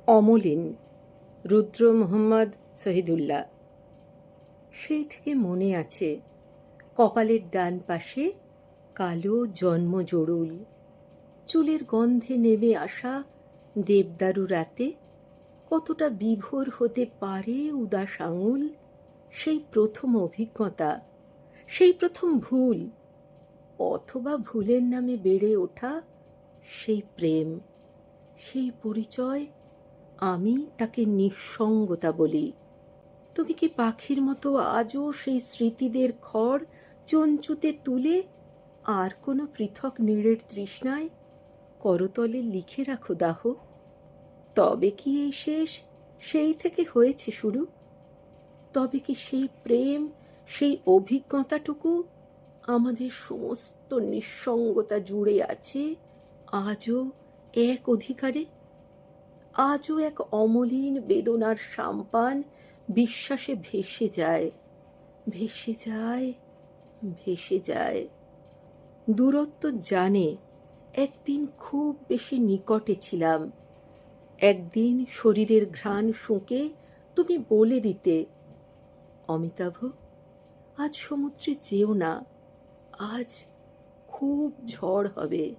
অমলিন, রুদ্র মোহাম্মদ শহীদুল্লাহ। সেই থেকে মনে আছে, কপালের ডান পাশে কালো জন্ম জড়ুল, চুলের গন্ধে নেমে আসা দেবদারু রাতে কতটা বিভোর হতে পারে উদাস আঙুল। সেই প্রথম অভিজ্ঞতা, সেই প্রথম ভুল, অথবা ভুলের নামে বেড়ে ওঠা সেই প্রেম, সেই পরিচয়। আমি তাকে নিঃসঙ্গতা বলি। তুমি কি পাখির মতো আজও সেই স্মৃতিদের খড় চঞ্চুতে তুলে আর কোনো পৃথক নীড়ের তৃষ্ণায় করতলে লিখে রাখো দাহ? তবে কি এই শেষ? সেই থেকে হয়েছে শুরু? তবে কি সেই প্রেম, সেই অভিজ্ঞতাটুকু আমাদের সমস্ত নিঃসঙ্গতা জুড়ে আছে আজও এক অধিকারে? আজও এক অমলিন বেদনার সাম্পান বিশ্বাসে ভেসে যায়, ভেসে যায়, ভেসে যায়। দূরত্ব জানে একদিন খুব বেশি নিকটে ছিলাম। একদিন শরীরের ঘ্রাণ শুঁকে তুমি বলে দিতে, অমিতাভ, আজ সমুদ্রে যেও না, আজ খুব ঝড় হবে।